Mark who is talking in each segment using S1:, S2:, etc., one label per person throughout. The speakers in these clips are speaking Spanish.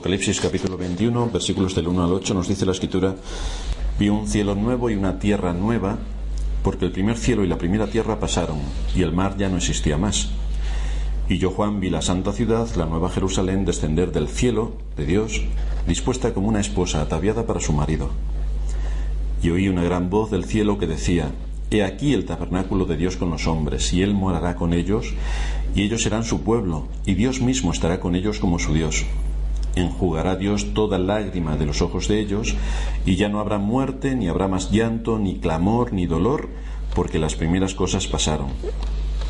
S1: Apocalipsis capítulo 21, versículos del 1 al 8, nos dice la Escritura: vi un cielo nuevo y una tierra nueva, porque el primer cielo y la primera tierra pasaron, y el mar ya no existía más. Y yo, Juan, vi la santa ciudad, la nueva Jerusalén, descender del cielo de Dios, dispuesta como una esposa ataviada para su marido. Y oí una gran voz del cielo que decía: he aquí el tabernáculo de Dios con los hombres, y Él morará con ellos, y ellos serán su pueblo, y Dios mismo estará con ellos como su Dios. Enjugará Dios toda lágrima de los ojos de ellos, y ya no habrá muerte, ni habrá más llanto, ni clamor, ni dolor, porque las primeras cosas pasaron.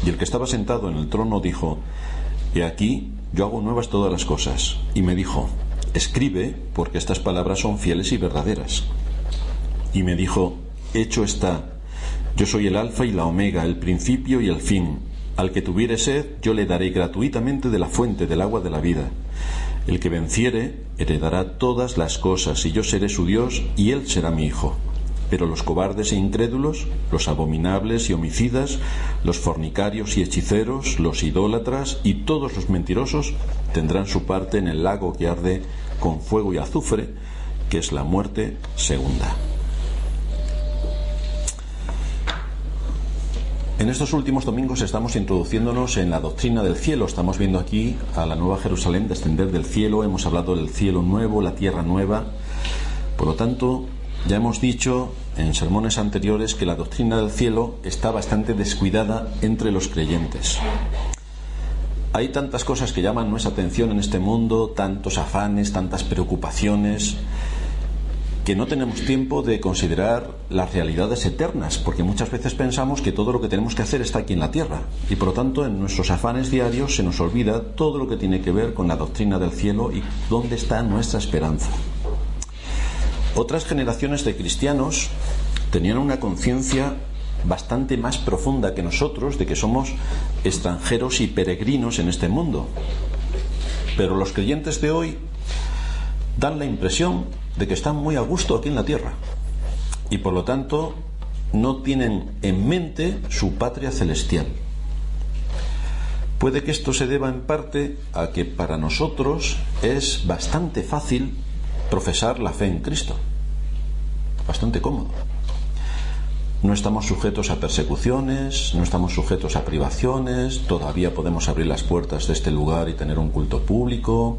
S1: Y el que estaba sentado en el trono dijo: he aquí, yo hago nuevas todas las cosas. Y me dijo: escribe, porque estas palabras son fieles y verdaderas. Y me dijo: hecho está. Yo soy el Alfa y la Omega, el principio y el fin. Al que tuviere sed, yo le daré gratuitamente de la fuente del agua de la vida. El que venciere heredará todas las cosas, y yo seré su Dios, y él será mi hijo. Pero los cobardes e incrédulos, los abominables y homicidas, los fornicarios y hechiceros, los idólatras y todos los mentirosos tendrán su parte en el lago que arde con fuego y azufre, que es la muerte segunda. En estos últimos domingos estamos introduciéndonos en la doctrina del cielo. Estamos viendo aquí a la nueva Jerusalén descender del cielo. Hemos hablado del cielo nuevo, la tierra nueva. Por lo tanto, ya hemos dicho en sermones anteriores que la doctrina del cielo está bastante descuidada entre los creyentes. Hay tantas cosas que llaman nuestra atención en este mundo, tantos afanes, tantas preocupaciones, que no tenemos tiempo de considerar las realidades eternas, porque muchas veces pensamos que todo lo que tenemos que hacer está aquí en la tierra, y por lo tanto en nuestros afanes diarios se nos olvida todo lo que tiene que ver con la doctrina del cielo y dónde está nuestra esperanza. Otras generaciones de cristianos tenían una conciencia bastante más profunda que nosotros de que somos extranjeros y peregrinos en este mundo, pero los creyentes de hoy dan la impresión de que están muy a gusto aquí en la tierra y por lo tanto no tienen en mente su patria celestial. Puede que esto se deba en parte a que para nosotros es bastante fácil profesar la fe en Cristo, bastante cómodo. No estamos sujetos a persecuciones, no estamos sujetos a privaciones, todavía podemos abrir las puertas de este lugar y tener un culto público.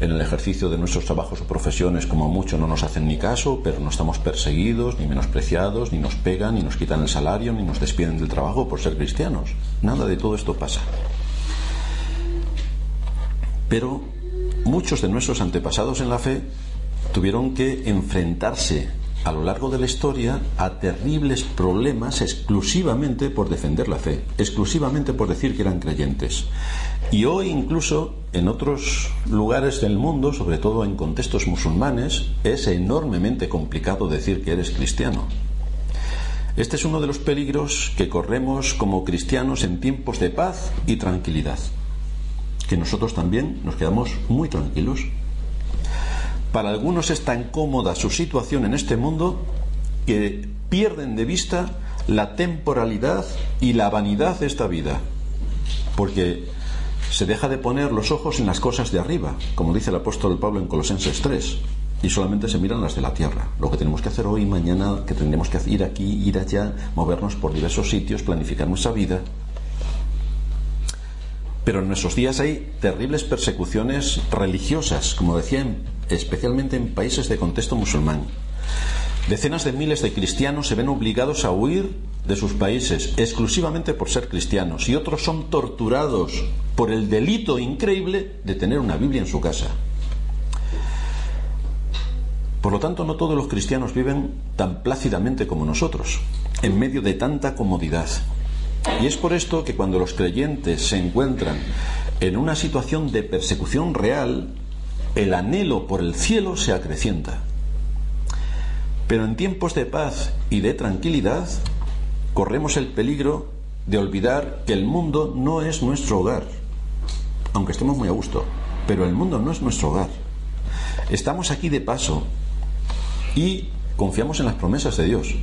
S1: En el ejercicio de nuestros trabajos o profesiones, como mucho, no nos hacen ni caso, pero no estamos perseguidos, ni menospreciados, ni nos pegan, ni nos quitan el salario, ni nos despiden del trabajo por ser cristianos. Nada de todo esto pasa. Pero muchos de nuestros antepasados en la fe tuvieron que enfrentarse a lo largo de la historia a terribles problemas exclusivamente por defender la fe, exclusivamente por decir que eran creyentes. Y hoy incluso en otros lugares del mundo, sobre todo en contextos musulmanes, es enormemente complicado decir que eres cristiano. Este es uno de los peligros que corremos como cristianos en tiempos de paz y tranquilidad, que nosotros también nos quedamos muy tranquilos. Para algunos es tan cómoda su situación en este mundo que pierden de vista la temporalidad y la vanidad de esta vida, porque se deja de poner los ojos en las cosas de arriba, como dice el apóstol Pablo en Colosenses 3, y solamente se miran las de la tierra, lo que tenemos que hacer hoy, mañana, que tendremos que ir aquí, ir allá, movernos por diversos sitios, planificar nuestra vida. Pero en nuestros días hay terribles persecuciones religiosas, como decía, especialmente en países de contexto musulmán. Decenas de miles de cristianos se ven obligados a huir de sus países exclusivamente por ser cristianos, y otros son torturados por el delito increíble de tener una Biblia en su casa. Por lo tanto, no todos los cristianos viven tan plácidamente como nosotros, en medio de tanta comodidad. Y es por esto que cuando los creyentes se encuentran en una situación de persecución real, el anhelo por el cielo se acrecienta. Pero en tiempos de paz y de tranquilidad, corremos el peligro de olvidar que el mundo no es nuestro hogar, aunque estemos muy a gusto, pero el mundo no es nuestro hogar. Estamos aquí de paso y confiamos en las promesas de Dios.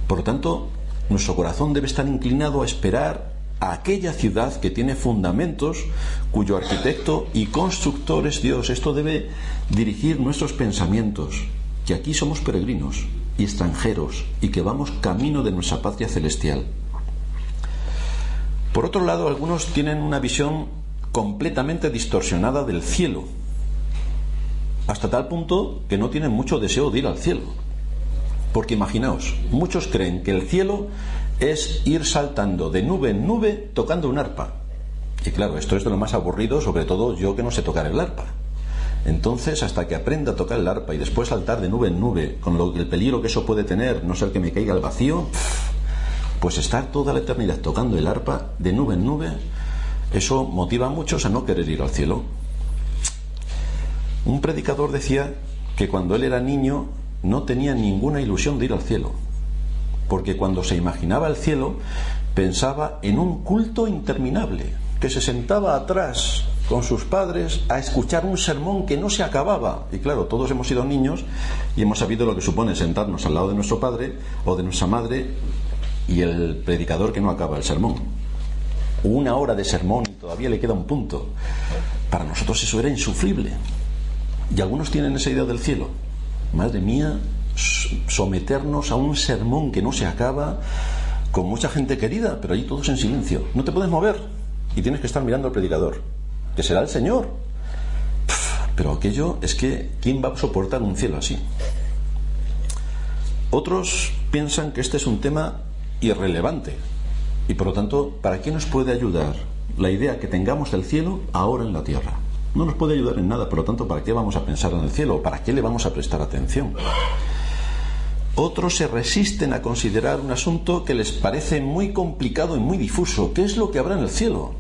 S1: Por lo tanto, nuestro corazón debe estar inclinado a esperar a aquella ciudad que tiene fundamentos, cuyo arquitecto y constructor es Dios. Esto debe dirigir nuestros pensamientos, que aquí somos peregrinos y extranjeros y que vamos camino de nuestra patria celestial. Por otro lado, algunos tienen una visión completamente distorsionada del cielo, hasta tal punto que no tienen mucho deseo de ir al cielo. Porque imaginaos, muchos creen que el cielo es ir saltando de nube en nube tocando un arpa. Y claro, esto es de lo más aburrido, sobre todo yo que no sé tocar el arpa. Entonces, hasta que aprenda a tocar el arpa y después saltar de nube en nube, con el peligro que eso puede tener, no ser que me caiga al vacío, pues estar toda la eternidad tocando el arpa de nube en nube, eso motiva a muchos a no querer ir al cielo. Un predicador decía que cuando él era niño no tenía ninguna ilusión de ir al cielo, porque cuando se imaginaba el cielo pensaba en un culto interminable, que se sentaba atrás con sus padres a escuchar un sermón que no se acababa. Y claro, todos hemos sido niños y hemos sabido lo que supone sentarnos al lado de nuestro padre o de nuestra madre y el predicador que no acaba el sermón. 1 hora de sermón y todavía le queda un punto. Para nosotros eso era insufrible. Y algunos tienen esa idea del cielo. Madre mía, someternos a un sermón que no se acaba, con mucha gente querida, pero ahí todos en silencio. No te puedes mover y tienes que estar mirando al predicador, que será el Señor. Pero aquello es que, ¿quién va a soportar un cielo así? Otros piensan que este es un tema irrelevante y por lo tanto, ¿para qué nos puede ayudar la idea que tengamos del cielo ahora en la tierra? No nos puede ayudar en nada, por lo tanto, ¿para qué vamos a pensar en el cielo? ¿Para qué le vamos a prestar atención? Otros se resisten a considerar un asunto que les parece muy complicado y muy difuso. ¿Qué es lo que habrá en el cielo?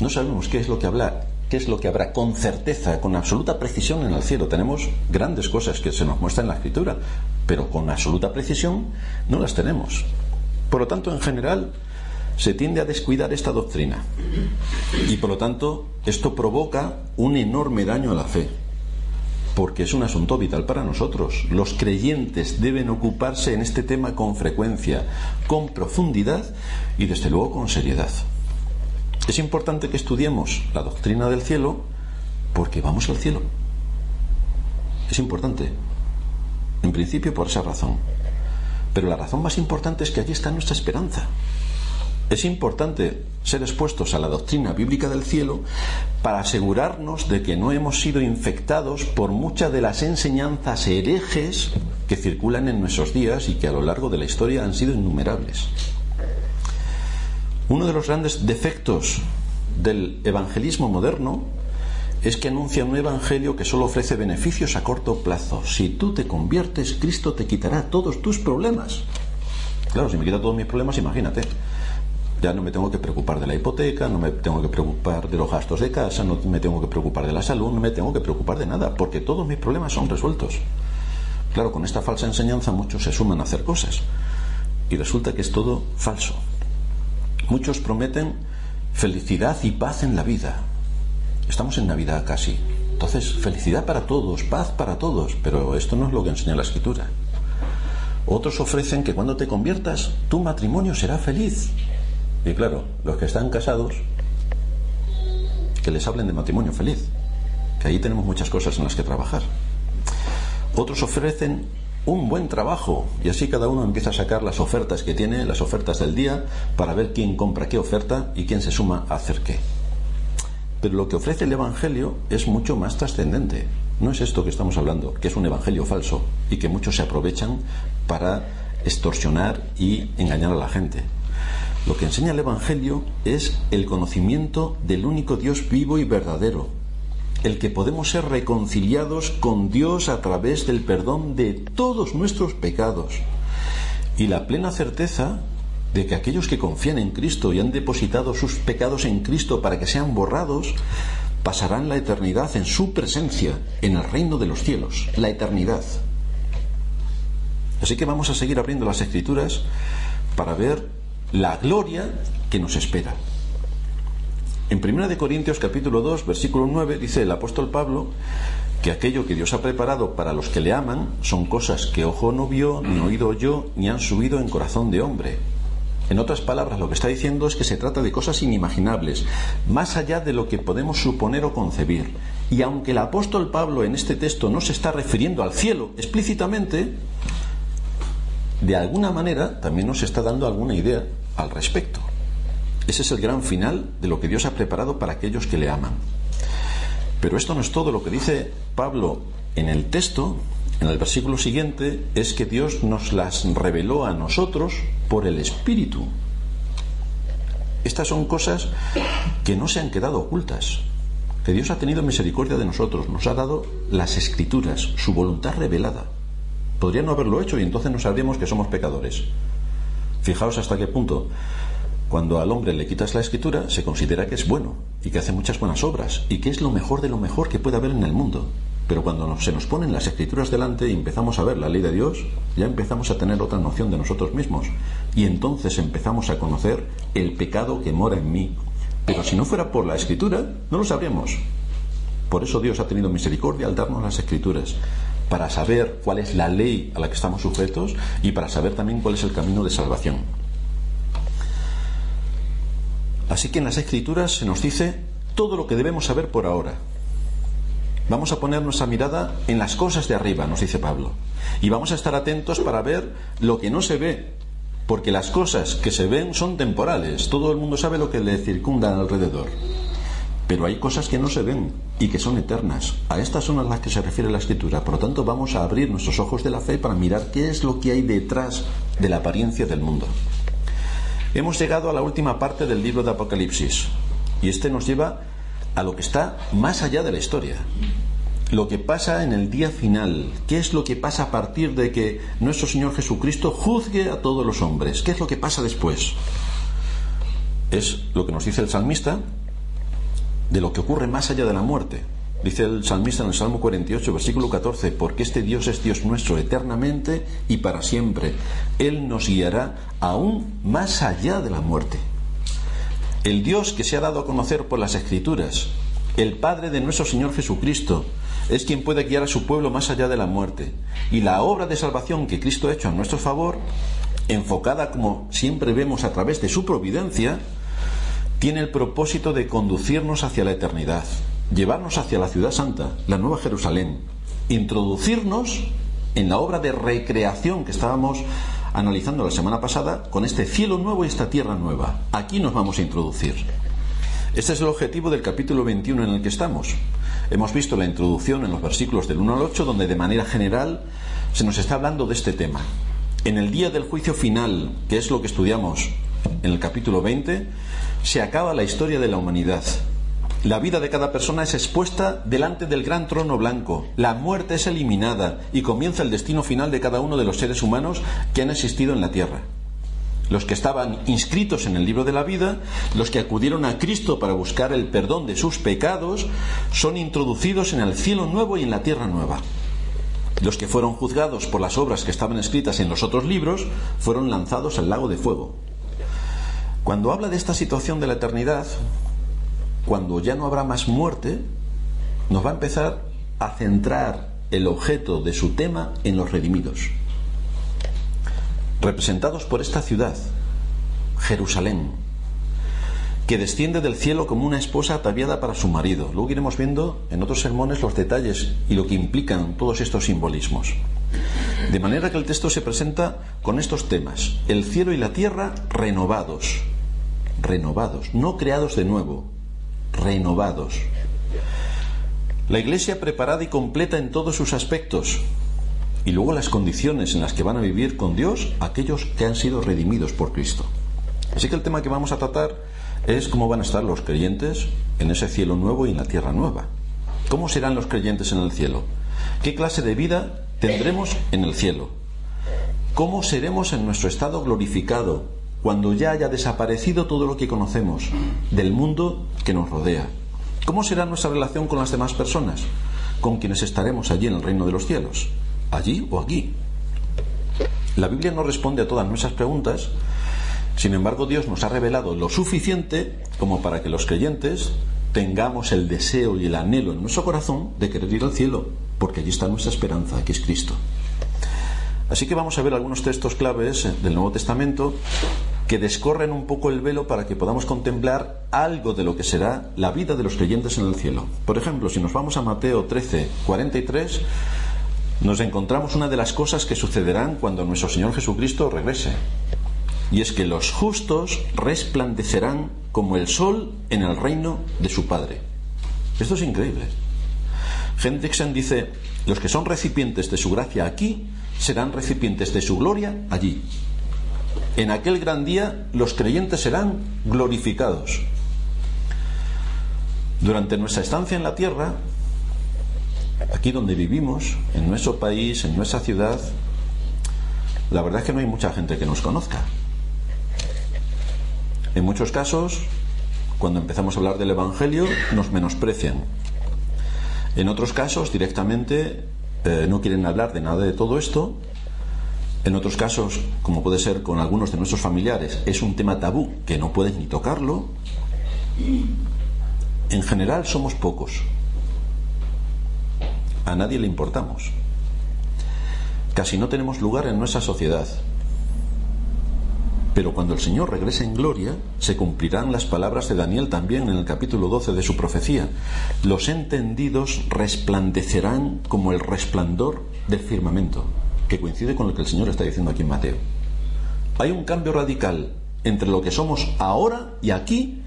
S1: No sabemos qué es lo que habrá con certeza, con absoluta precisión en el cielo. Tenemos grandes cosas que se nos muestran en la Escritura, pero con absoluta precisión no las tenemos. Por lo tanto, en general, se tiende a descuidar esta doctrina y por lo tanto esto provoca un enorme daño a la fe, porque es un asunto vital para nosotros. Los creyentes deben ocuparse en este tema con frecuencia, con profundidad y desde luego con seriedad. Es importante que estudiemos la doctrina del cielo porque vamos al cielo. Es importante, en principio por esa razón, pero la razón más importante es que allí está nuestra esperanza. Es importante ser expuestos a la doctrina bíblica del cielo para asegurarnos de que no hemos sido infectados por muchas de las enseñanzas herejes que circulan en nuestros días y que a lo largo de la historia han sido innumerables. Uno de los grandes defectos del evangelismo moderno es que anuncia un evangelio que solo ofrece beneficios a corto plazo. Si tú te conviertes, Cristo te quitará todos tus problemas. Claro, si me quita todos mis problemas, imagínate. Ya no me tengo que preocupar de la hipoteca, no me tengo que preocupar de los gastos de casa, no me tengo que preocupar de la salud, no me tengo que preocupar de nada, porque todos mis problemas son resueltos. Claro, con esta falsa enseñanza muchos se suman a hacer cosas y resulta que es todo falso. Muchos prometen felicidad y paz en la vida. Estamos en Navidad casi. Entonces, felicidad para todos, paz para todos, pero esto no es lo que enseña la Escritura. Otros ofrecen que cuando te conviertas, tu matrimonio será feliz. Y claro, los que están casados, que les hablen de matrimonio feliz, que ahí tenemos muchas cosas en las que trabajar. Otros ofrecen un buen trabajo y así cada uno empieza a sacar las ofertas que tiene, las ofertas del día, para ver quién compra qué oferta y quién se suma a hacer qué. Pero lo que ofrece el Evangelio es mucho más trascendente. No es esto que estamos hablando, que es un evangelio falso y que muchos se aprovechan para extorsionar y engañar a la gente. Lo que enseña el Evangelio es el conocimiento del único Dios vivo y verdadero, el que podemos ser reconciliados con Dios a través del perdón de todos nuestros pecados y la plena certeza de que aquellos que confían en Cristo y han depositado sus pecados en Cristo para que sean borrados, pasarán la eternidad en su presencia, en el reino de los cielos, la eternidad. Así que vamos a seguir abriendo las Escrituras para ver la gloria que nos espera. En 1 Corintios capítulo 2, versículo 9, dice el apóstol Pablo que aquello que Dios ha preparado para los que le aman son cosas que ojo no vio, ni oído oyó, ni han subido en corazón de hombre. En otras palabras, lo que está diciendo es que se trata de cosas inimaginables, más allá de lo que podemos suponer o concebir. Y aunque el apóstol Pablo en este texto no se está refiriendo al cielo explícitamente, de alguna manera también nos está dando alguna idea al respecto. Ese es el gran final de lo que Dios ha preparado para aquellos que le aman. Pero esto no es todo. Lo que dice Pablo en el texto, en el versículo siguiente, es que Dios nos las reveló a nosotros por el Espíritu. Estas son cosas que no se han quedado ocultas, que Dios ha tenido misericordia de nosotros, nos ha dado las Escrituras, su voluntad revelada. Podría no haberlo hecho y entonces no sabríamos que somos pecadores. Fijaos hasta qué punto, cuando al hombre le quitas la Escritura, se considera que es bueno y que hace muchas buenas obras y que es lo mejor de lo mejor que puede haber en el mundo. Pero cuando se nos ponen las Escrituras delante y empezamos a ver la ley de Dios, ya empezamos a tener otra noción de nosotros mismos. Y entonces empezamos a conocer el pecado que mora en mí. Pero si no fuera por la Escritura, no lo sabríamos. Por eso Dios ha tenido misericordia al darnos las Escrituras, para saber cuál es la ley a la que estamos sujetos y para saber también cuál es el camino de salvación. Así que en las Escrituras se nos dice todo lo que debemos saber por ahora. Vamos a poner nuestra mirada en las cosas de arriba, nos dice Pablo. Y vamos a estar atentos para ver lo que no se ve, porque las cosas que se ven son temporales. Todo el mundo sabe lo que le circunda alrededor. Pero hay cosas que no se ven y que son eternas. A estas son a las que se refiere la Escritura. Por lo tanto, vamos a abrir nuestros ojos de la fe para mirar qué es lo que hay detrás de la apariencia del mundo. Hemos llegado a la última parte del libro de Apocalipsis. Y este nos lleva a lo que está más allá de la historia. Lo que pasa en el día final. ¿Qué es lo que pasa a partir de que nuestro Señor Jesucristo juzgue a todos los hombres? ¿Qué es lo que pasa después? Es lo que nos dice el salmista de lo que ocurre más allá de la muerte. Dice el salmista en el Salmo 48, versículo 14: porque este Dios es Dios nuestro eternamente y para siempre. Él nos guiará aún más allá de la muerte. El Dios que se ha dado a conocer por las Escrituras, el Padre de nuestro Señor Jesucristo, es quien puede guiar a su pueblo más allá de la muerte. Y la obra de salvación que Cristo ha hecho a nuestro favor, enfocada como siempre vemos a través de su providencia, tiene el propósito de conducirnos hacia la eternidad, llevarnos hacia la ciudad santa, la Nueva Jerusalén, introducirnos en la obra de recreación que estábamos analizando la semana pasada, con este cielo nuevo y esta tierra nueva. Aquí nos vamos a introducir. Este es el objetivo del capítulo 21 en el que estamos. Hemos visto la introducción en los versículos del 1 al 8, donde de manera general se nos está hablando de este tema. En el día del juicio final, que es lo que estudiamos en el capítulo 20, se acaba la historia de la humanidad. La vida de cada persona es expuesta delante del gran trono blanco. La muerte es eliminada y comienza el destino final de cada uno de los seres humanos que han existido en la tierra. Los que estaban inscritos en el libro de la vida, los que acudieron a Cristo para buscar el perdón de sus pecados, son introducidos en el cielo nuevo y en la tierra nueva. Los que fueron juzgados por las obras que estaban escritas en los otros libros, fueron lanzados al lago de fuego. Cuando habla de esta situación de la eternidad, cuando ya no habrá más muerte, nos va a empezar a centrar el objeto de su tema en los redimidos, representados por esta ciudad, Jerusalén, que desciende del cielo como una esposa ataviada para su marido. Luego iremos viendo en otros sermones los detalles y lo que implican todos estos simbolismos. De manera que el texto se presenta con estos temas: el cielo y la tierra renovados, no creados de nuevo, renovados. La iglesia preparada y completa en todos sus aspectos, y luego las condiciones en las que van a vivir con Dios aquellos que han sido redimidos por Cristo. Así que el tema que vamos a tratar es cómo van a estar los creyentes en ese cielo nuevo y en la tierra nueva. ¿Cómo serán los creyentes en el cielo? ¿Qué clase de vida tendremos en el cielo? ¿Cómo seremos en nuestro estado glorificado cuando ya haya desaparecido todo lo que conocemos del mundo que nos rodea? ¿Cómo será nuestra relación con las demás personas, con quienes estaremos allí en el reino de los cielos? ¿Allí o aquí? La Biblia no responde a todas nuestras preguntas. Sin embargo, Dios nos ha revelado lo suficiente como para que los creyentes tengamos el deseo y el anhelo en nuestro corazón de querer ir al cielo, porque allí está nuestra esperanza, que es Cristo. Así que vamos a ver algunos textos claves del Nuevo Testamento que descorren un poco el velo para que podamos contemplar algo de lo que será la vida de los creyentes en el cielo. Por ejemplo, si nos vamos a Mateo 13, 43, nos encontramos una de las cosas que sucederán cuando nuestro Señor Jesucristo regrese. Y es que los justos resplandecerán como el sol en el reino de su Padre. Esto es increíble. Hendrickson dice: los que son recipientes de su gracia aquí serán recipientes de su gloria allí. En aquel gran día los creyentes serán glorificados. Durante nuestra estancia en la tierra, aquí donde vivimos, en nuestro país, en nuestra ciudad, la verdad es que no hay mucha gente que nos conozca. En muchos casos, cuando empezamos a hablar del Evangelio, nos menosprecian. En otros casos, directamente, no quieren hablar de nada de todo esto. En otros casos, como puede ser con algunos de nuestros familiares, es un tema tabú que no pueden ni tocarlo. En general somos pocos. A nadie le importamos. Casi no tenemos lugar en nuestra sociedad. Pero cuando el Señor regrese en gloria, se cumplirán las palabras de Daniel también en el capítulo 12 de su profecía. Los entendidos resplandecerán como el resplandor del firmamento, que coincide con lo que el Señor está diciendo aquí en Mateo. Hay un cambio radical entre lo que somos ahora y aquí,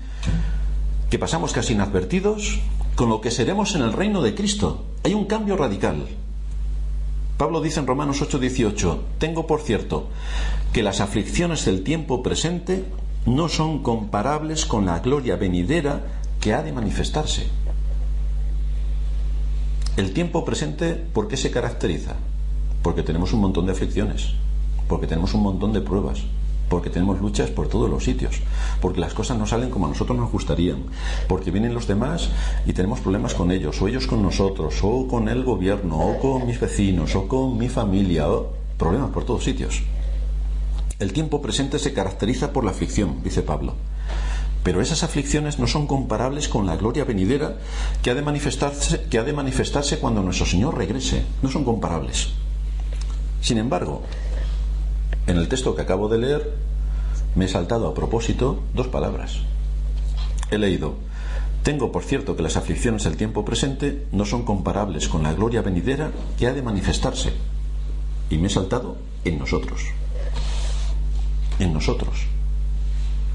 S1: que pasamos casi inadvertidos, con lo que seremos en el reino de Cristo. Hay un cambio radical. Pablo dice en Romanos 8:18: tengo por cierto que las aflicciones del tiempo presente no son comparables con la gloria venidera que ha de manifestarse. El tiempo presente, ¿por qué se caracteriza? Porque tenemos un montón de aflicciones, porque tenemos un montón de pruebas, porque tenemos luchas por todos los sitios, porque las cosas no salen como a nosotros nos gustarían, porque vienen los demás y tenemos problemas con ellos, o ellos con nosotros, o con el gobierno, o con mis vecinos, o con mi familia, o problemas por todos sitios. El tiempo presente se caracteriza por la aflicción, dice Pablo, pero esas aflicciones no son comparables con la gloria venidera que ha de manifestarse cuando nuestro Señor regrese. No son comparables. Sin embargo, en el texto que acabo de leer, me he saltado a propósito dos palabras. He leído: tengo por cierto que las aflicciones del tiempo presente no son comparables con la gloria venidera que ha de manifestarse. Y me he saltado en nosotros. En nosotros.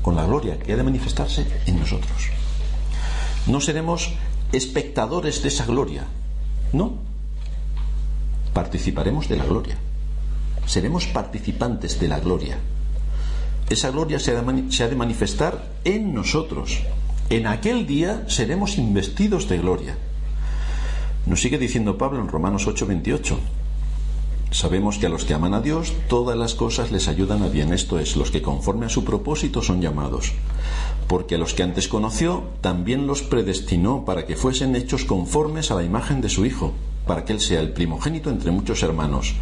S1: Con la gloria que ha de manifestarse en nosotros. No seremos espectadores de esa gloria. No. Participaremos de la gloria. Seremos participantes de la gloria. Esa gloria se ha de manifestar en nosotros. En aquel día seremos investidos de gloria. Nos sigue diciendo Pablo en Romanos 8:28: sabemos que a los que aman a Dios todas las cosas les ayudan a bien, esto es, los que conforme a su propósito son llamados. Porque a los que antes conoció también los predestinó para que fuesen hechos conformes a la imagen de su Hijo, para que Él sea el primogénito entre muchos hermanos.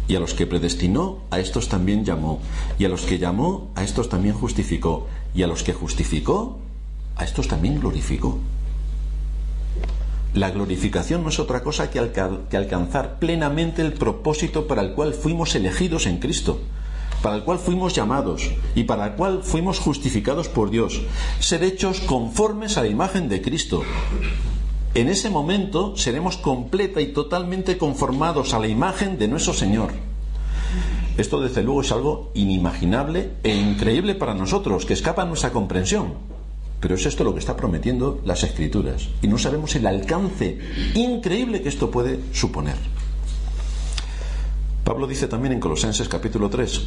S1: Y a los que predestinó, a estos también llamó. Y a los que llamó, a estos también justificó. Y a los que justificó, a estos también glorificó. La glorificación no es otra cosa que alcanzar plenamente el propósito para el cual fuimos elegidos en Cristo, para el cual fuimos llamados y para el cual fuimos justificados por Dios. Ser hechos conformes a la imagen de Cristo. En ese momento seremos completa y totalmente conformados a la imagen de nuestro Señor. Esto desde luego es algo inimaginable e increíble para nosotros, que escapa a nuestra comprensión. Pero es esto lo que está prometiendo las Escrituras. Y no sabemos el alcance increíble que esto puede suponer. Pablo dice también en Colosenses capítulo 3: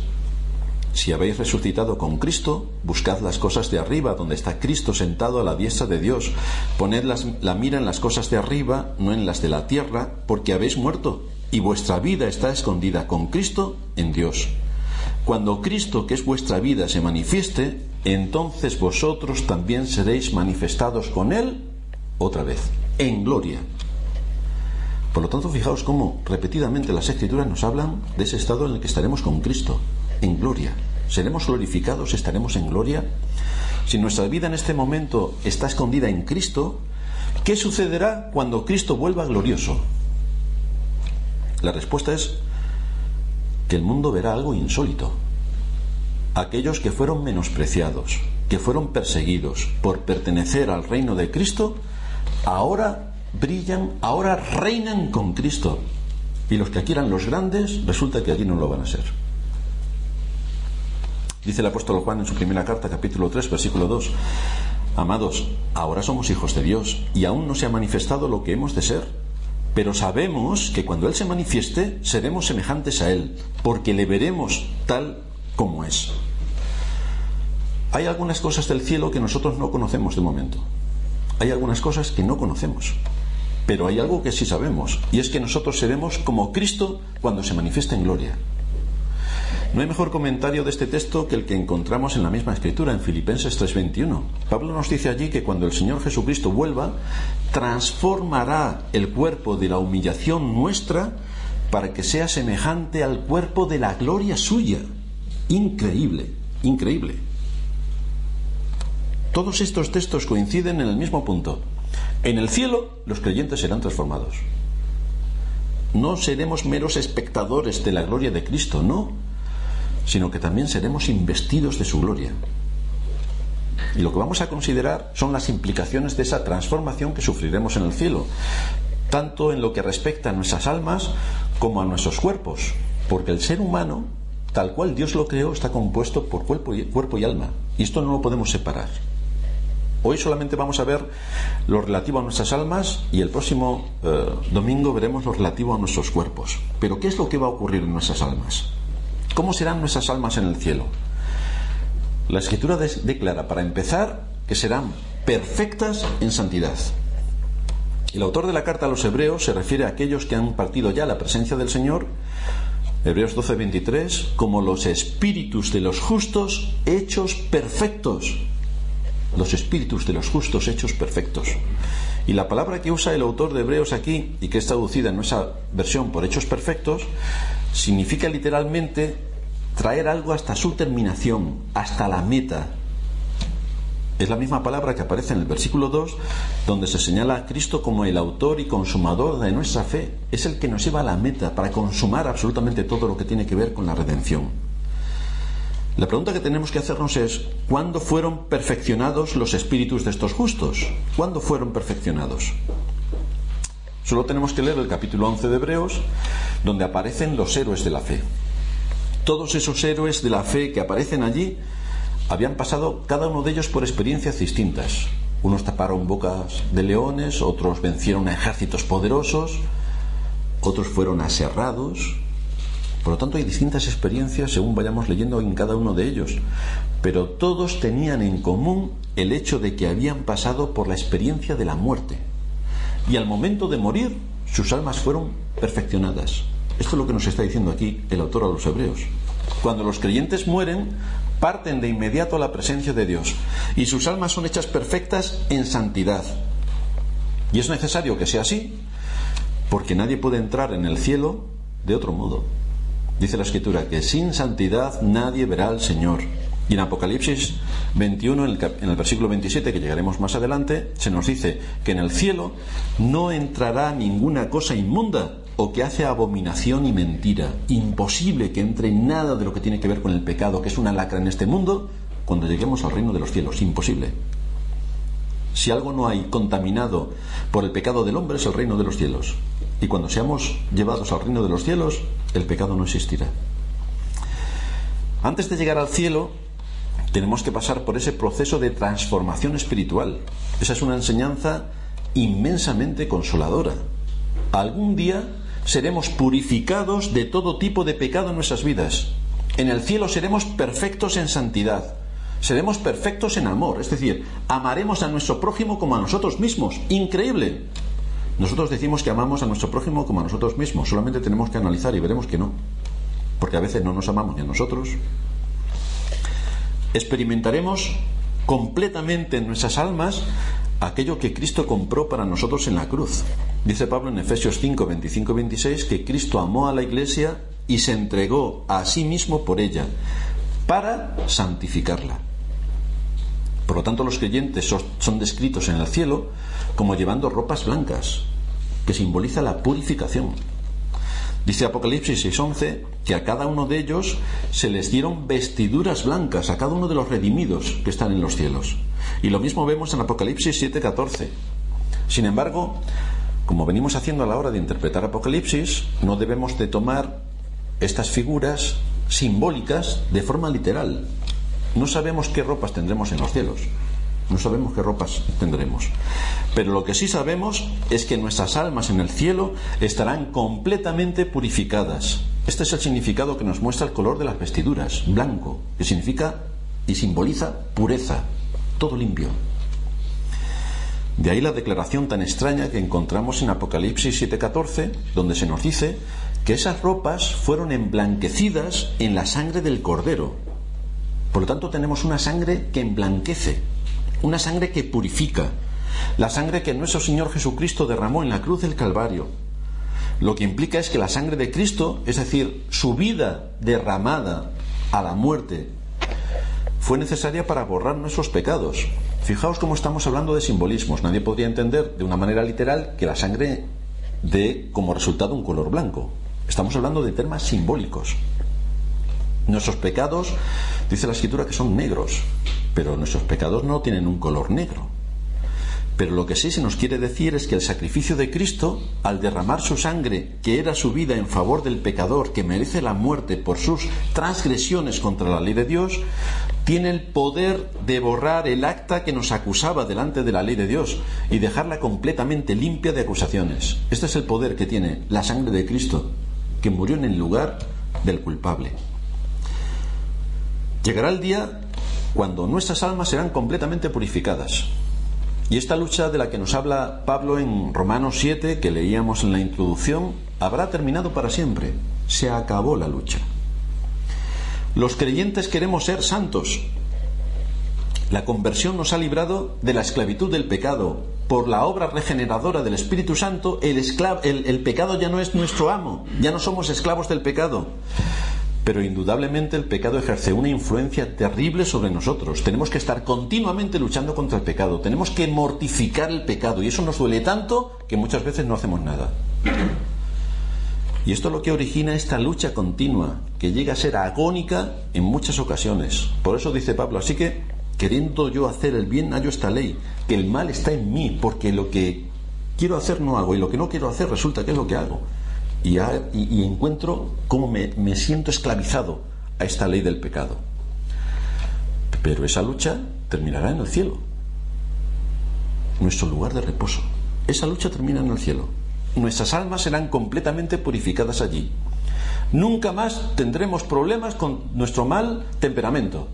S1: si habéis resucitado con Cristo, buscad las cosas de arriba, donde está Cristo sentado a la diestra de Dios. Poned la mira en las cosas de arriba, no en las de la tierra, porque habéis muerto, y vuestra vida está escondida con Cristo en Dios. Cuando Cristo, que es vuestra vida, se manifieste, entonces vosotros también seréis manifestados con Él otra vez, en gloria. Por lo tanto, fijaos cómo repetidamente las Escrituras nos hablan de ese estado en el que estaremos con Cristo, en gloria. ¿Seremos glorificados? ¿Estaremos en gloria? Si nuestra vida en este momento está escondida en Cristo, ¿qué sucederá cuando Cristo vuelva glorioso? La respuesta es que el mundo verá algo insólito. aquellos que fueron menospreciados, que fueron perseguidos por pertenecer al reino de Cristo, ahora brillan, ahora reinan con Cristo. Y los que aquí eran los grandes, resulta que allí no lo van a ser. Dice el apóstol Juan en su primera carta, capítulo 3, versículo 2: Amados, ahora somos hijos de Dios, y aún no se ha manifestado lo que hemos de ser. Pero sabemos que cuando Él se manifieste, seremos semejantes a Él, porque le veremos tal como es. Hay algunas cosas del cielo que nosotros no conocemos de momento. Hay algunas cosas que no conocemos. Pero hay algo que sí sabemos, y es que nosotros seremos como Cristo cuando se manifieste en gloria. No hay mejor comentario de este texto que el que encontramos en la misma escritura, en Filipenses 3:21. Pablo nos dice allí que cuando el Señor Jesucristo vuelva, transformará el cuerpo de la humillación nuestra para que sea semejante al cuerpo de la gloria suya. Increíble, increíble. Todos estos textos coinciden en el mismo punto. En el cielo, los creyentes serán transformados. No seremos meros espectadores de la gloria de Cristo, no, sino que también seremos investidos de su gloria. Y lo que vamos a considerar son las implicaciones de esa transformación que sufriremos en el cielo, tanto en lo que respecta a nuestras almas como a nuestros cuerpos, porque el ser humano, tal cual Dios lo creó, está compuesto por cuerpo y alma, y esto no lo podemos separar. Hoy solamente vamos a ver lo relativo a nuestras almas, y el próximo domingo veremos lo relativo a nuestros cuerpos. Pero ¿qué es lo que va a ocurrir en nuestras almas? ¿Cómo serán nuestras almas en el cielo? La Escritura declara, para empezar, que serán perfectas en santidad. El autor de la carta a los Hebreos se refiere a aquellos que han partido ya a la presencia del Señor, Hebreos 12:23, como los espíritus de los justos hechos perfectos. Los espíritus de los justos hechos perfectos. Y la palabra que usa el autor de Hebreos aquí, y que es traducida en nuestra versión por hechos perfectos, significa literalmente traer algo hasta su terminación, hasta la meta. Es la misma palabra que aparece en el versículo 2, donde se señala a Cristo como el autor y consumador de nuestra fe. Es el que nos lleva a la meta para consumar absolutamente todo lo que tiene que ver con la redención. La pregunta que tenemos que hacernos es: ¿cuándo fueron perfeccionados los espíritus de estos justos? ¿Cuándo fueron perfeccionados? Solo tenemos que leer el capítulo 11 de Hebreos, donde aparecen los héroes de la fe. Todos esos héroes de la fe que aparecen allí habían pasado cada uno de ellos por experiencias distintas. Unos taparon bocas de leones, otros vencieron a ejércitos poderosos, otros fueron aserrados. Por lo tanto, hay distintas experiencias según vayamos leyendo en cada uno de ellos, pero todos tenían en común el hecho de que habían pasado por la experiencia de la muerte, y al momento de morir sus almas fueron perfeccionadas. Esto es lo que nos está diciendo aquí el autor a los Hebreos. Cuando los creyentes mueren, parten de inmediato a la presencia de Dios, y sus almas son hechas perfectas en santidad. Y es necesario que sea así, porque nadie puede entrar en el cielo de otro modo. Dice la Escritura que sin santidad nadie verá al Señor. Y en Apocalipsis 21, en el versículo 27, que llegaremos más adelante, se nos dice que en el cielo no entrará ninguna cosa inmunda o que hace abominación y mentira. Imposible que entre nada de lo que tiene que ver con el pecado, que es una lacra en este mundo, cuando lleguemos al reino de los cielos. Imposible. Si algo no hay contaminado por el pecado del hombre, es el reino de los cielos. Y cuando seamos llevados al reino de los cielos, el pecado no existirá. Antes de llegar al cielo, tenemos que pasar por ese proceso de transformación espiritual. Esa es una enseñanza inmensamente consoladora. Algún día seremos purificados de todo tipo de pecado en nuestras vidas. En el cielo seremos perfectos en santidad. Seremos perfectos en amor. Es decir, amaremos a nuestro prójimo como a nosotros mismos. Increíble. Nosotros decimos que amamos a nuestro prójimo como a nosotros mismos. Solamente tenemos que analizar y veremos que no. Porque a veces no nos amamos ni a nosotros. Experimentaremos completamente en nuestras almas aquello que Cristo compró para nosotros en la cruz. Dice Pablo en Efesios 5, 25 y 26 que Cristo amó a la Iglesia y se entregó a sí mismo por ella, para santificarla. Por lo tanto, los creyentes son descritos en el cielo como llevando ropas blancas, que simboliza la purificación. Dice Apocalipsis 6:11 que a cada uno de ellos se les dieron vestiduras blancas, a cada uno de los redimidos que están en los cielos. Y lo mismo vemos en Apocalipsis 7:14. Sin embargo, como venimos haciendo a la hora de interpretar Apocalipsis, no debemos de tomar estas figuras simbólicas de forma literal. No sabemos qué ropas tendremos en los cielos. No sabemos qué ropas tendremos. Pero lo que sí sabemos es que nuestras almas en el cielo estarán completamente purificadas. Este es el significado que nos muestra el color de las vestiduras, blanco, que significa y simboliza pureza, todo limpio. De ahí la declaración tan extraña que encontramos en Apocalipsis 7:14, donde se nos dice que esas ropas fueron emblanquecidas en la sangre del Cordero. Por lo tanto, tenemos una sangre que emblanquece, una sangre que purifica, la sangre que nuestro Señor Jesucristo derramó en la cruz del Calvario. Lo que implica es que la sangre de Cristo, es decir, su vida derramada a la muerte, fue necesaria para borrar nuestros pecados. Fijaos cómo estamos hablando de simbolismos. Nadie podría entender de una manera literal que la sangre dé como resultado un color blanco. Estamos hablando de temas simbólicos. Nuestros pecados, dice la Escritura, que son negros, pero nuestros pecados no tienen un color negro. Pero lo que sí se nos quiere decir es que el sacrificio de Cristo, al derramar su sangre, que era su vida en favor del pecador que merece la muerte por sus transgresiones contra la ley de Dios, tiene el poder de borrar el acta que nos acusaba delante de la ley de Dios y dejarla completamente limpia de acusaciones. Este es el poder que tiene la sangre de Cristo, que murió en el lugar del culpable. Llegará el día cuando nuestras almas serán completamente purificadas. Y esta lucha de la que nos habla Pablo en Romanos 7, que leíamos en la introducción, habrá terminado para siempre. Se acabó la lucha. Los creyentes queremos ser santos. La conversión nos ha librado de la esclavitud del pecado. Por la obra regeneradora del Espíritu Santo, el pecado ya no es nuestro amo, ya no somos esclavos del pecado. Pero indudablemente el pecado ejerce una influencia terrible sobre nosotros. Tenemos que estar continuamente luchando contra el pecado. Tenemos que mortificar el pecado. Y eso nos duele tanto que muchas veces no hacemos nada. Y esto es lo que origina esta lucha continua, que llega a ser agónica en muchas ocasiones. Por eso dice Pablo, así que, queriendo yo hacer el bien, hallo esta ley, que el mal está en mí, porque lo que quiero hacer no hago, y lo que no quiero hacer resulta que es lo que hago. Y encuentro cómo me siento esclavizado a esta ley del pecado. Pero esa lucha terminará en el cielo, nuestro lugar de reposo. Esa lucha termina en el cielo. Nuestras almas serán completamente purificadas allí. Nunca más tendremos problemas con nuestro mal temperamento.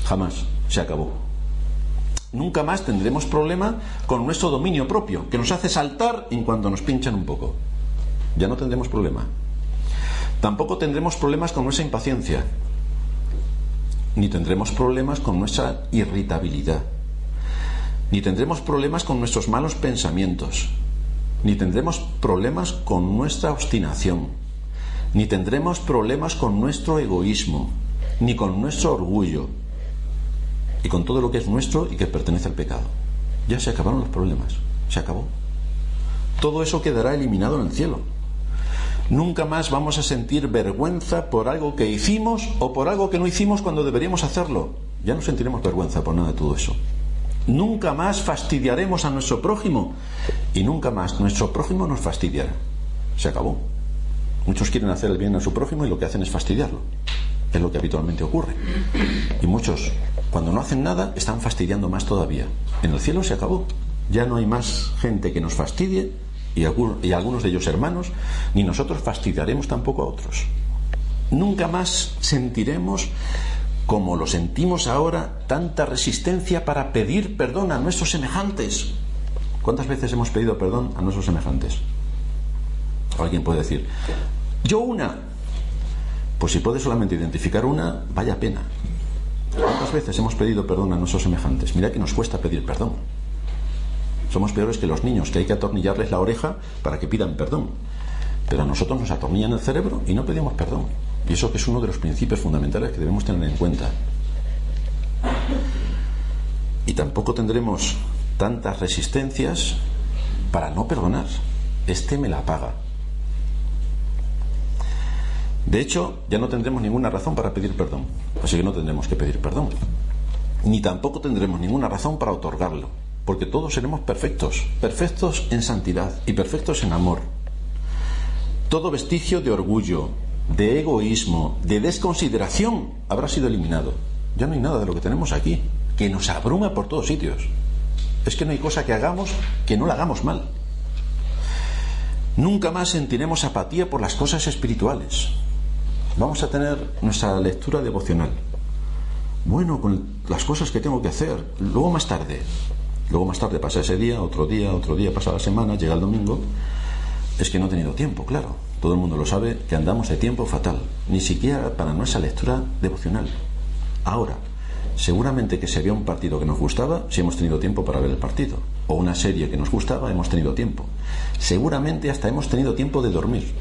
S1: Jamás. Se acabó. Nunca más tendremos problema con nuestro dominio propio, que nos hace saltar en cuanto nos pinchan un poco. Ya no tendremos problema. Tampoco tendremos problemas con nuestra impaciencia, ni tendremos problemas con nuestra irritabilidad, ni tendremos problemas con nuestros malos pensamientos, ni tendremos problemas con nuestra obstinación, ni tendremos problemas con nuestro egoísmo, ni con nuestro orgullo, y con todo lo que es nuestro y que pertenece al pecado. Ya se acabaron los problemas, se acabó. Todo eso quedará eliminado en el cielo. Nunca más vamos a sentir vergüenza por algo que hicimos o por algo que no hicimos cuando deberíamos hacerlo. Ya no sentiremos vergüenza por nada de todo eso. Nunca más fastidiaremos a nuestro prójimo y nunca más nuestro prójimo nos fastidiará. Se acabó. Muchos quieren hacer el bien a su prójimo y lo que hacen es fastidiarlo. Es lo que habitualmente ocurre. Y muchos, cuando no hacen nada, están fastidiando más todavía. En el cielo se acabó. Ya no hay más gente que nos fastidie, y algunos de ellos hermanos, ni nosotros fastidiaremos tampoco a otros. Nunca más sentiremos, como lo sentimos ahora, tanta resistencia para pedir perdón a nuestros semejantes. ¿Cuántas veces hemos pedido perdón a nuestros semejantes? Alguien puede decir, yo una. Pues si puede solamente identificar una, vaya pena. ¿Cuántas veces hemos pedido perdón a nuestros semejantes? Mira que nos cuesta pedir perdón. Somos peores que los niños, que hay que atornillarles la oreja para que pidan perdón. Pero a nosotros nos atornillan el cerebro y no pedimos perdón. Y eso que es uno de los principios fundamentales que debemos tener en cuenta. Y tampoco tendremos tantas resistencias para no perdonar. Este me la paga. De hecho, ya no tendremos ninguna razón para pedir perdón, así que no tendremos que pedir perdón. Ni tampoco tendremos ninguna razón para otorgarlo, porque todos seremos perfectos, perfectos en santidad y perfectos en amor. Todo vestigio de orgullo, de egoísmo, de desconsideración habrá sido eliminado. Ya no hay nada de lo que tenemos aquí, que nos abruma por todos sitios. Es que no hay cosa que hagamos que no la hagamos mal. Nunca más sentiremos apatía por las cosas espirituales. Vamos a tener nuestra lectura devocional. Bueno, con las cosas que tengo que hacer, luego más tarde pasa ese día, otro día pasa la semana, llega el domingo. Es que no he tenido tiempo, claro. Todo el mundo lo sabe, que andamos de tiempo fatal, ni siquiera para nuestra lectura devocional. Ahora, seguramente que si había un partido que nos gustaba, sí hemos tenido tiempo para ver el partido, o una serie que nos gustaba, hemos tenido tiempo. Seguramente hasta hemos tenido tiempo de dormir.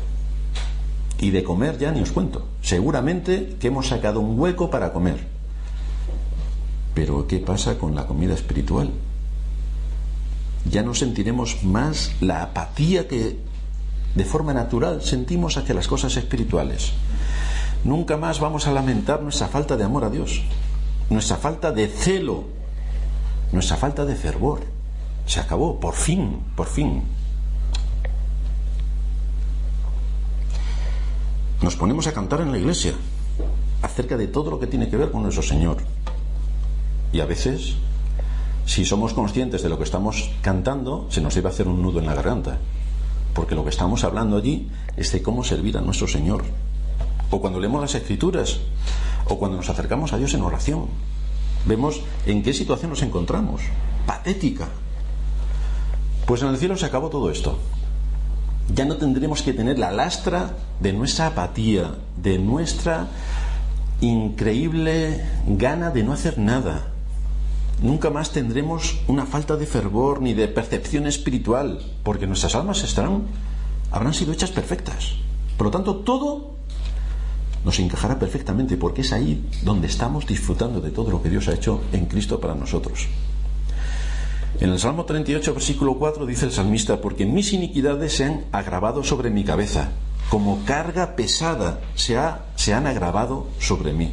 S1: Y de comer ya ni os cuento. Seguramente que hemos sacado un hueco para comer. Pero ¿qué pasa con la comida espiritual? Ya no sentiremos más la apatía que de forma natural sentimos hacia las cosas espirituales. Nunca más vamos a lamentar nuestra falta de amor a Dios, nuestra falta de celo, nuestra falta de fervor. Se acabó, por fin, por fin. Nos ponemos a cantar en la iglesia acerca de todo lo que tiene que ver con nuestro Señor. Y a veces, si somos conscientes de lo que estamos cantando, se nos debe hacer un nudo en la garganta, porque lo que estamos hablando allí es de cómo servir a nuestro Señor. O cuando leemos las Escrituras, o cuando nos acercamos a Dios en oración, vemos en qué situación nos encontramos. Patética. Pues en el cielo se acabó todo esto. Ya no tendremos que tener la lastra de nuestra apatía, de nuestra increíble gana de no hacer nada. Nunca más tendremos una falta de fervor ni de percepción espiritual, porque nuestras almas habrán sido hechas perfectas. Por lo tanto, todo nos encajará perfectamente, porque es ahí donde estamos disfrutando de todo lo que Dios ha hecho en Cristo para nosotros. En el Salmo 38, versículo 4, dice el salmista: porque mis iniquidades se han agravado sobre mi cabeza, como carga pesada se han agravado sobre mí.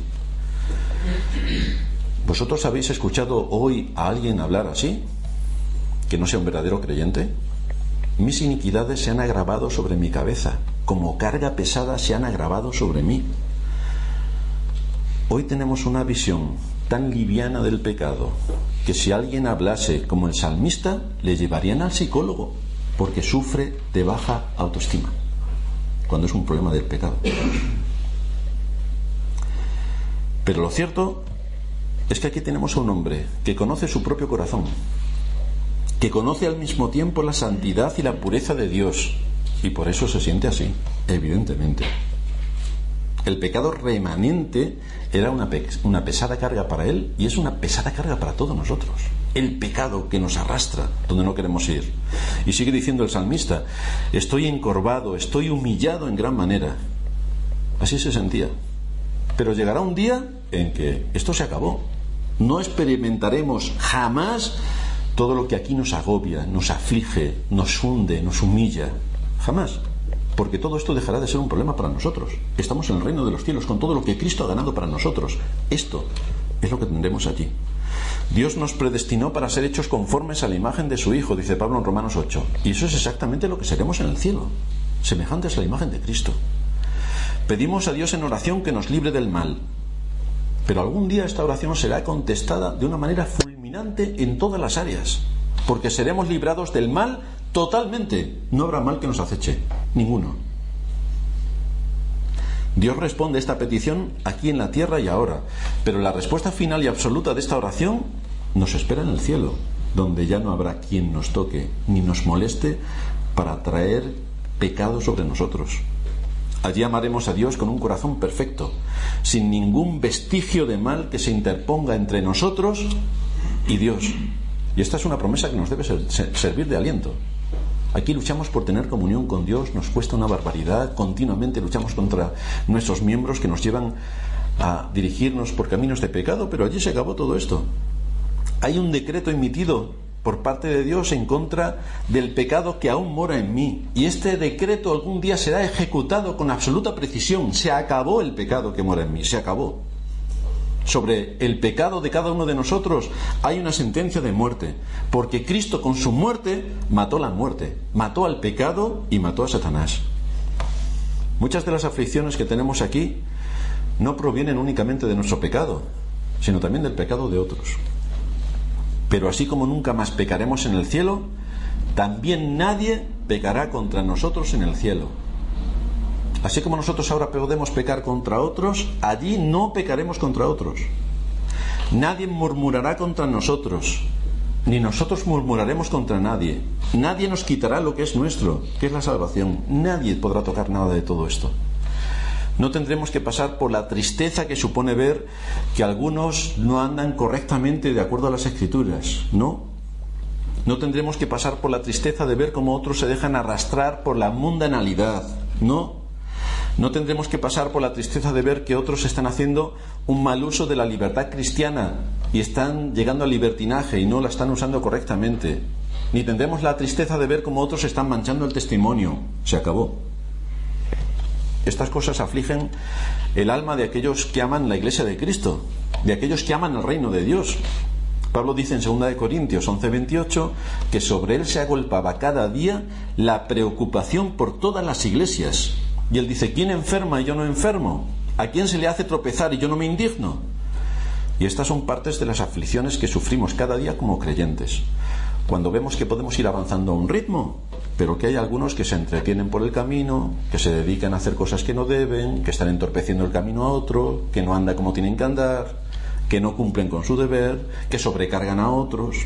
S1: ¿Vosotros habéis escuchado hoy a alguien hablar así? ¿Que no sea un verdadero creyente? Mis iniquidades se han agravado sobre mi cabeza, como carga pesada se han agravado sobre mí. Hoy tenemos una visión tan liviana del pecado que si alguien hablase como el salmista, le llevarían al psicólogo, porque sufre de baja autoestima, cuando es un problema del pecado. Pero lo cierto es que aquí tenemos a un hombre que conoce su propio corazón, que conoce al mismo tiempo la santidad y la pureza de Dios, y por eso se siente así, evidentemente. El pecado remanente era una pesada carga para él, y es una pesada carga para todos nosotros. El pecado que nos arrastra donde no queremos ir. Y sigue diciendo el salmista: estoy encorvado, estoy humillado en gran manera. Así se sentía. Pero llegará un día en que esto se acabó. No experimentaremos jamás todo lo que aquí nos agobia, nos aflige, nos hunde, nos humilla. Jamás. Porque todo esto dejará de ser un problema para nosotros. Estamos en el reino de los cielos con todo lo que Cristo ha ganado para nosotros. Esto es lo que tendremos allí. Dios nos predestinó para ser hechos conformes a la imagen de su Hijo, dice Pablo en Romanos 8. Y eso es exactamente lo que seremos en el cielo, semejantes a la imagen de Cristo. Pedimos a Dios en oración que nos libre del mal. Pero algún día esta oración será contestada de una manera fulminante en todas las áreas, porque seremos librados del mal totalmente. No habrá mal que nos aceche, ninguno. Dios responde esta petición aquí en la tierra y ahora, pero la respuesta final y absoluta de esta oración nos espera en el cielo, donde ya no habrá quien nos toque ni nos moleste para traer pecado sobre nosotros. Allí amaremos a Dios con un corazón perfecto, sin ningún vestigio de mal que se interponga entre nosotros y Dios. Y esta es una promesa que nos debe servir de aliento. Aquí luchamos por tener comunión con Dios, nos cuesta una barbaridad, continuamente luchamos contra nuestros miembros que nos llevan a dirigirnos por caminos de pecado, pero allí se acabó todo esto. Hay un decreto emitido por parte de Dios en contra del pecado que aún mora en mí. Y este decreto algún día será ejecutado con absoluta precisión. Se acabó el pecado que mora en mí, se acabó. Sobre el pecado de cada uno de nosotros hay una sentencia de muerte, porque Cristo con su muerte mató la muerte, mató al pecado y mató a Satanás. Muchas de las aflicciones que tenemos aquí no provienen únicamente de nuestro pecado, sino también del pecado de otros. Pero así como nunca más pecaremos en el cielo, también nadie pecará contra nosotros en el cielo. Así como nosotros ahora podemos pecar contra otros, allí no pecaremos contra otros. Nadie murmurará contra nosotros, ni nosotros murmuraremos contra nadie. Nadie nos quitará lo que es nuestro, que es la salvación. Nadie podrá tocar nada de todo esto. No tendremos que pasar por la tristeza que supone ver que algunos no andan correctamente de acuerdo a las Escrituras, ¿no? No tendremos que pasar por la tristeza de ver cómo otros se dejan arrastrar por la mundanalidad, ¿no? No tendremos que pasar por la tristeza de ver que otros están haciendo un mal uso de la libertad cristiana y están llegando al libertinaje y no la están usando correctamente. Ni tendremos la tristeza de ver cómo otros están manchando el testimonio. Se acabó. Estas cosas afligen el alma de aquellos que aman la Iglesia de Cristo, de aquellos que aman el reino de Dios. Pablo dice en 2 Corintios 11:28 que sobre él se agolpaba cada día la preocupación por todas las iglesias. Y él dice: ¿quién enferma y yo no enfermo? ¿A quién se le hace tropezar y yo no me indigno? Y estas son partes de las aflicciones que sufrimos cada día como creyentes. Cuando vemos que podemos ir avanzando a un ritmo, pero que hay algunos que se entretienen por el camino, que se dedican a hacer cosas que no deben, que están entorpeciendo el camino a otro, que no anda como tienen que andar, que no cumplen con su deber, que sobrecargan a otros.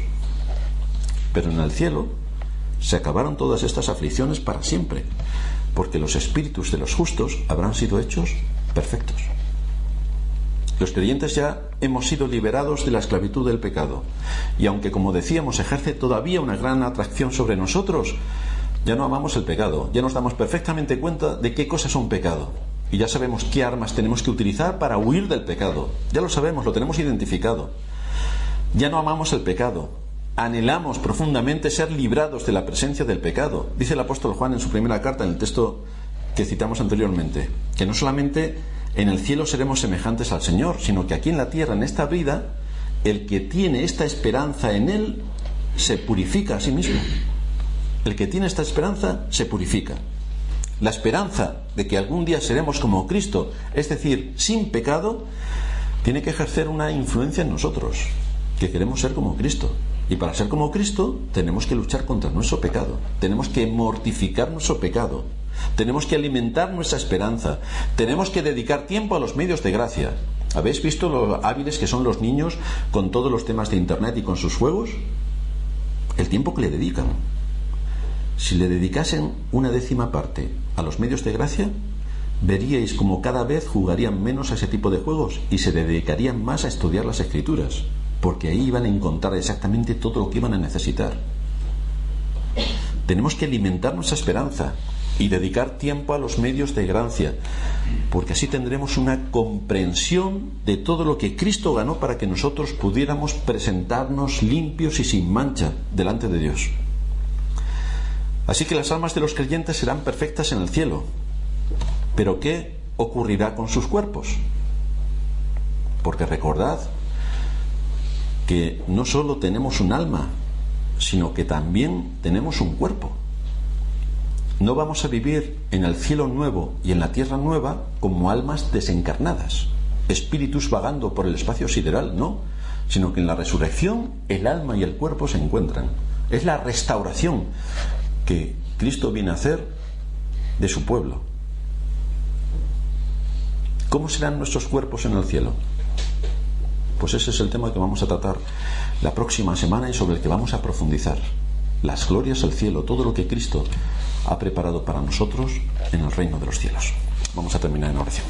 S1: Pero en el cielo se acabaron todas estas aflicciones para siempre, porque los espíritus de los justos habrán sido hechos perfectos. Los creyentes ya hemos sido liberados de la esclavitud del pecado, y aunque, como decíamos, ejerce todavía una gran atracción sobre nosotros, ya no amamos el pecado, ya nos damos perfectamente cuenta de qué cosas son pecado, y ya sabemos qué armas tenemos que utilizar para huir del pecado. Ya lo sabemos, lo tenemos identificado. Ya no amamos el pecado, anhelamos profundamente ser librados de la presencia del pecado. Dice el apóstol Juan en su primera carta, en el texto que citamos anteriormente, que no solamente en el cielo seremos semejantes al Señor, sino que aquí en la tierra, en esta vida, el que tiene esta esperanza en Él se purifica a sí mismo. El que tiene esta esperanza se purifica. La esperanza de que algún día seremos como Cristo, es decir, sin pecado, tiene que ejercer una influencia en nosotros, que queremos ser como Cristo. Y para ser como Cristo tenemos que luchar contra nuestro pecado, tenemos que mortificar nuestro pecado, tenemos que alimentar nuestra esperanza, tenemos que dedicar tiempo a los medios de gracia. ¿Habéis visto lo hábiles que son los niños con todos los temas de internet y con sus juegos? El tiempo que le dedican. Si le dedicasen 1/10 parte a los medios de gracia, veríais como cada vez jugarían menos a ese tipo de juegos y se dedicarían más a estudiar las Escrituras, porque ahí iban a encontrar exactamente todo lo que iban a necesitar. Tenemos que alimentar nuestra esperanza y dedicar tiempo a los medios de gracia, porque así tendremos una comprensión de todo lo que Cristo ganó para que nosotros pudiéramos presentarnos limpios y sin mancha delante de Dios. Así que las almas de los creyentes serán perfectas en el cielo. ¿Pero qué ocurrirá con sus cuerpos? Porque recordad que no solo tenemos un alma, sino que también tenemos un cuerpo. No vamos a vivir en el cielo nuevo y en la tierra nueva como almas desencarnadas, espíritus vagando por el espacio sideral, no, sino que en la resurrección el alma y el cuerpo se encuentran. Es la restauración que Cristo viene a hacer de su pueblo. ¿Cómo serán nuestros cuerpos en el cielo? Pues ese es el tema que vamos a tratar la próxima semana y sobre el que vamos a profundizar. Las glorias del cielo, todo lo que Cristo ha preparado para nosotros en el reino de los cielos. Vamos a terminar en oración.